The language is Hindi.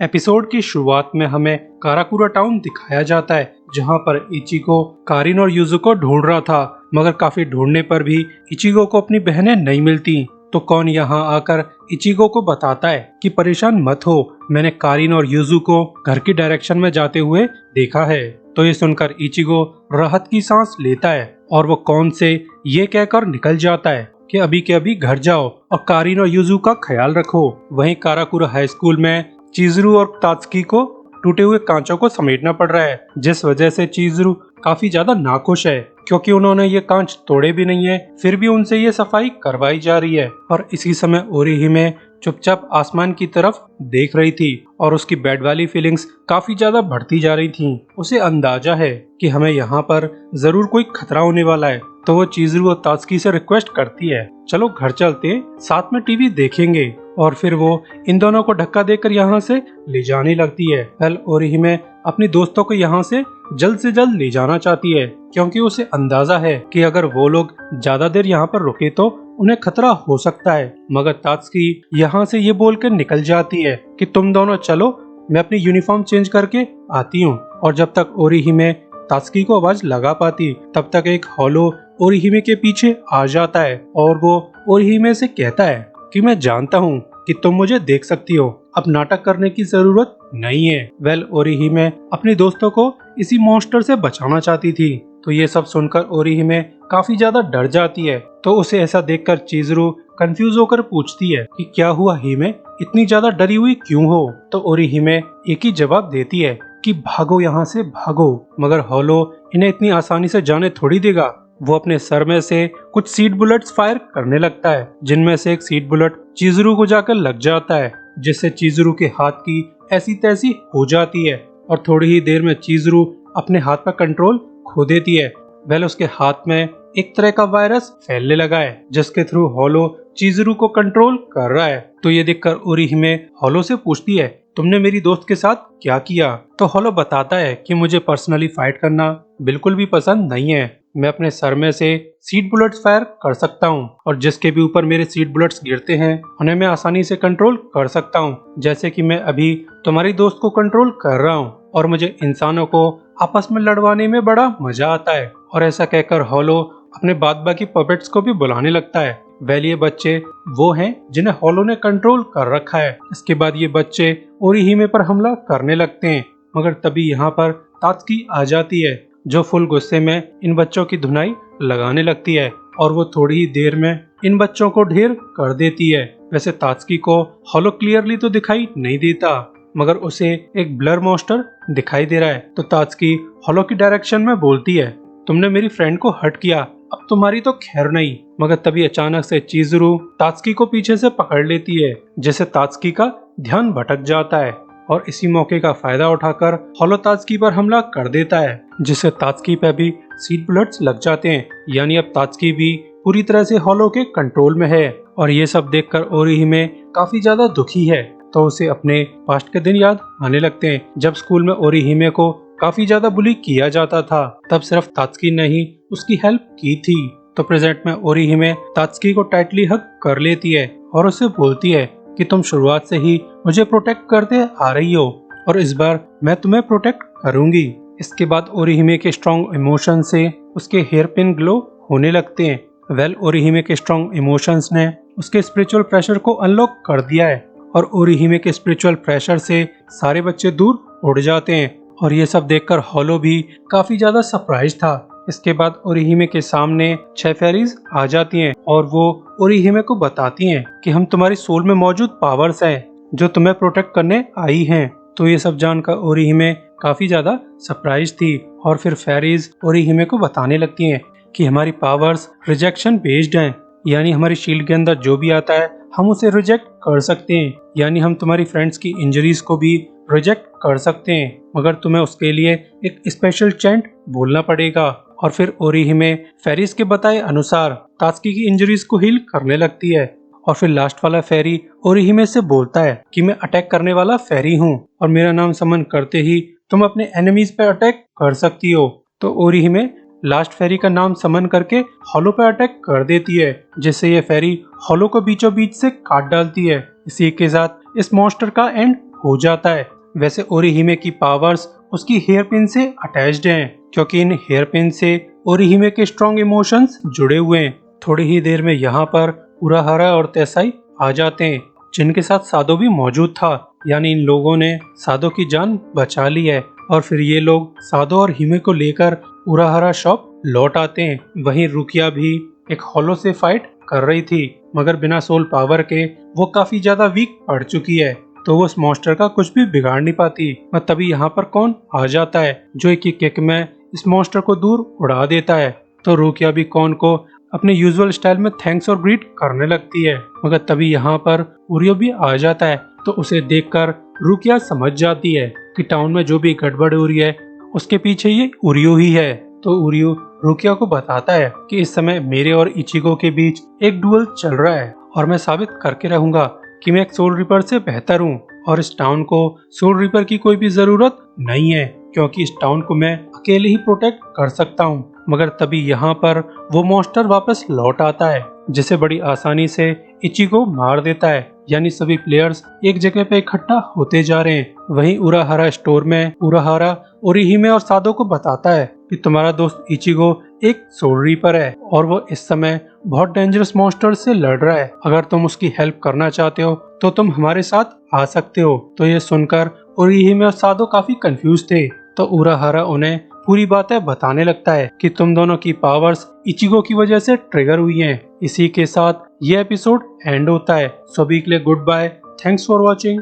एपिसोड की शुरुआत में हमें काराकुरा टाउन दिखाया जाता है, जहां पर इचिको कारिन और युजुको ढूंढ रहा था, मगर काफी ढूंढने पर भी इचिको को अपनी बहनें नहीं मिलती। तो कौन यहाँ आकर इचिको को बताता है कि परेशान मत हो, मैंने कारिन और युजुको घर की डायरेक्शन में जाते हुए देखा है। तो ये सुनकर इचिको राहत की सांस लेता है और वो कौन से ये कहकर निकल जाता है कि अभी के अभी घर जाओ और कारिन और युजु का ख्याल रखो। वहीं काराकुरा हाई स्कूल में चिज़ुरु और तात्सुकी को टूटे हुए कांचों को समेटना पड़ रहा है, जिस वजह से चिज़ुरु काफी ज्यादा नाखुश है क्योंकि उन्होंने ये कांच तोड़े भी नहीं है, फिर भी उनसे ये सफाई करवाई जा रही है। और इसी समय ओरिहिमे चुपचाप आसमान की तरफ देख रही थी और उसकी बैड वाली फीलिंग्स काफी ज्यादा बढ़ती जा रही थी। उसे अंदाजा है कि हमें यहाँ पर जरूर कोई खतरा होने वाला है, तो वो चिज़ुरु और तात्सुकी से रिक्वेस्ट करती है, चलो घर चलते, साथ में टीवी देखेंगे। और फिर वो इन दोनों को धक्का देकर यहाँ से ले जाने लगती है। वेल ओरिहिमे अपनी दोस्तों को यहाँ से जल्द ले जाना चाहती है क्योंकि उसे अंदाजा है कि अगर वो लोग ज्यादा देर यहाँ पर रुके तो उन्हें खतरा हो सकता है। मगर तात्सुकी यहाँ से ये बोलकर निकल जाती है कि तुम दोनों चलो, मैं अपनी यूनिफॉर्म चेंज करके आती हूँ। और जब तक ओरिहिमे तात्सुकी को आवाज लगा पाती, तब तक एक हॉलो ओरिहिमे के पीछे आ जाता है और वो ओरिहिमे से कहता है कि मैं जानता हूँ कि तुम मुझे देख सकती हो, अब नाटक करने की जरूरत नहीं है। वेल ओरिहिमे अपने दोस्तों को इसी मॉन्स्टर से बचाना चाहती थी। तो ये सब सुनकर ओरिहिमे काफी ज्यादा डर जाती है। तो उसे ऐसा देखकर चिज़ुरु कंफ्यूज होकर पूछती है कि क्या हुआ हिमे, इतनी ज्यादा डरी हुई क्यों हो। तो ओरिहिमे एक ही जवाब देती है कि भागो यहाँ से भागो। मगर हॉलो इन्हें इतनी आसानी से जाने थोड़ी देगा। वो अपने सर में से कुछ सीड बुलेट्स फायर करने लगता है, जिनमें से एक सीड बुलेट चिज़ुरु को जाकर लग जाता है, जिससे चिज़ुरु के हाथ की ऐसी तैसी हो जाती है और थोड़ी ही देर में चिज़ुरु अपने हाथ पर कंट्रोल खो देती है। वेल उसके हाथ में एक तरह का वायरस फैलने लगा है, जिसके थ्रू हॉलो चिज़ुरु को कंट्रोल कर रहा है। तो ये देखकर ओरिहिमे हॉलो से पूछती है, तुमने मेरी दोस्त के साथ क्या किया। तो हॉलो बताता है कि मुझे पर्सनली फाइट करना बिल्कुल भी पसंद नहीं है, मैं अपने सर में से सीड बुलेट्स फायर कर सकता हूँ और जिसके भी ऊपर मेरे सीड बुलेट्स गिरते हैं उन्हें मैं आसानी से कंट्रोल कर सकता हूँ, जैसे कि मैं अभी तुम्हारी दोस्त को कंट्रोल कर रहा हूँ। और मुझे इंसानों को आपस में लड़वाने में बड़ा मजा आता है। और ऐसा कहकर हॉलो अपने बाद बाकी पपेट्स को भी बुलाने लगता है। वेल ये बच्चे वो हैं जिन्हें हॉलो ने कंट्रोल कर रखा है। इसके बाद ये बच्चे ओरिहिमे पर हमला करने लगते हैं, मगर तभी यहाँ पर तात्सुकी आ जाती है, जो फुल गुस्से में इन बच्चों की धुनाई लगाने लगती है और वो थोड़ी ही देर में इन बच्चों को ढेर कर देती है। वैसे तात्सुकी को हॉलो क्लियरली तो दिखाई नहीं देता, मगर उसे एक ब्लर मॉन्स्टर दिखाई दे रहा है। तो तात्सुकी हॉलो की डायरेक्शन में बोलती है, तुमने मेरी फ्रेंड को हर्ट किया, अब तुम्हारी तो खैर नहीं। मगर तभी अचानक से चिज़ुरु तात्सुकी को पीछे से पकड़ लेती है, जिससे तात्सुकी का ध्यान भटक जाता है और इसी मौके का फायदा उठाकर हॉलो तात्सुकी पर हमला कर देता है, जिससे तात्सुकी पे भी सीड बुलेट्स लग जाते हैं। यानी अब तात्सुकी भी पूरी तरह से हॉलो के कंट्रोल में है। और ये सब देखकर ओरिहिमे काफी ज्यादा दुखी है, तो उसे अपने पास्ट के दिन याद आने लगते हैं, जब स्कूल में ओरिहिमे को काफी ज्यादा बुली किया जाता था। तब सिर्फ तात्सुकी ने ही उसकी हेल्प की थी। तो प्रेजेंट में ओरिहिमे तात्सुकी को टाइटली हग कर लेती है और उसे बोलती है कि तुम शुरुआत से ही मुझे प्रोटेक्ट करते आ रही हो और इस बार मैं तुम्हें प्रोटेक्ट करूंगी। इसके बाद ओरिहिमे के स्ट्रॉन्ग इमोशन से उसके हेयर पिन ग्लो होने लगते हैं। वेल ओरिहिमे के स्ट्रॉन्ग इमोशंस ने उसके स्पिरिचुअल प्रेशर को अनलॉक कर दिया है और ओरिहिमे के स्पिरिचुअल प्रेशर से सारे बच्चे दूर उड़ जाते हैं। और ये सब देखकर हॉलो भी काफी ज्यादा सरप्राइज था। इसके बाद ओरिहिमे के सामने 6 फेरीज आ जाती हैं और वो ओरिहिमे को बताती हैं कि हम तुम्हारी सोल में मौजूद पावर्स हैं जो तुम्हें प्रोटेक्ट करने आई हैं। तो ये सब जानकर ओरिहिमे काफी ज्यादा सरप्राइज थी और फिर फेरीज ओरिहिमे को बताने लगती हैं कि हमारी पावर्स रिजेक्शन बेस्ड हैं, यानी हमारी शील्ड के अंदर जो भी आता है हम उसे रिजेक्ट कर सकते हैं, यानी हम तुम्हारी फ्रेंड्स की इंजरीज को भी रिजेक्ट कर सकते हैं, मगर तुम्हें उसके लिए एक स्पेशल चैंट बोलना पड़ेगा। और फिर ओरिहिमे फेरीज के बताए अनुसार तात्सुकी की इंजरीज को हील करने लगती है। और फिर लास्ट वाला फेरी ओरिहिमे से बोलता है कि मैं अटैक करने वाला फेरी हूँ और मेरा नाम समन करते ही तुम अपने एनिमीज पे अटैक कर सकती हो। तो ओरिहिमे लास्ट फेरी का नाम समन करके हॉलो पे अटैक कर देती है, जिससे ये फेरी हॉलो को बीचों बीच से काट डालती है। इसी के साथ इस मॉन्स्टर का एंड हो जाता है। वैसे ओरिहिमे की पावर्स उसकी हेयर पिन से अटैच्ड हैं, क्योंकि इन हेयर पिन से ओरिहिमे के स्ट्रॉन्ग इमोशंस जुड़े हुए हैं। थोड़ी ही देर में यहाँ पर उराहारा और तेसाई आ जाते हैं, जिनके साथ सादो भी मौजूद था। यानी इन लोगों ने सादो की जान बचा ली है। और फिर ये लोग सादो और हिमे को लेकर उराहारा शॉप लौट आते हैं। वहीं रुकिया भी एक हॉलो से फाइट कर रही थी, मगर बिना सोल पावर के वो काफी ज्यादा वीक पड़ चुकी है, तो वो उस मॉन्स्टर का कुछ भी बिगाड़ नहीं पाती। और तभी यहाँ पर कौन आ जाता है, जो एक ही किक में इस मॉन्स्टर को दूर उड़ा देता है। तो रुकिया भी कौन को अपने यूजुअल स्टाइल में थैंक्स और ग्रीट करने लगती है, मगर तभी यहाँ पर उरियो भी आ जाता है। तो उसे देखकर रुकिया समझ जाती है कि टाउन में जो भी गड़बड़ हो रही है उसके पीछे ये उरियो ही है। तो उरियो रुकिया को बताता है कि इस समय मेरे और इचिगो के बीच एक डुएल चल रहा है, और मैं साबित करके रहूंगा कि मैं एक सोल रिपर से बेहतर हूँ, और इस टाउन को सोल रिपर की कोई भी जरूरत नहीं है, क्योंकि इस टाउन को मैं अकेले ही प्रोटेक्ट कर सकता हूँ। मगर तभी यहाँ पर वो मॉन्स्टर वापस लौट आता है, जिसे बड़ी आसानी से इचिगो मार देता है। यानी सभी प्लेयर्स एक जगह पे इकट्ठा होते जा रहे हैं। वहीं उराहारा स्टोर में उराहारा ओरिहिमे और सादो को बताता है कि तुम्हारा दोस्त इचिगो एक सोल रीपर है, और वो इस समय बहुत डेंजरस मॉन्स्टर से लड़ रहा है। अगर तुम उसकी हेल्प करना चाहते हो तो तुम हमारे साथ आ सकते हो। तो ये सुनकर ओरिहिमे और सादो काफी कंफ्यूज थे। तो उराहारा उन्हें पूरी बातें बताने लगता है कि तुम दोनों की पावर्स इचिगो की वजह से ट्रिगर हुई हैं। इसी के साथ ये एपिसोड एंड होता है। सभी के लिए good bye, thanks for watching.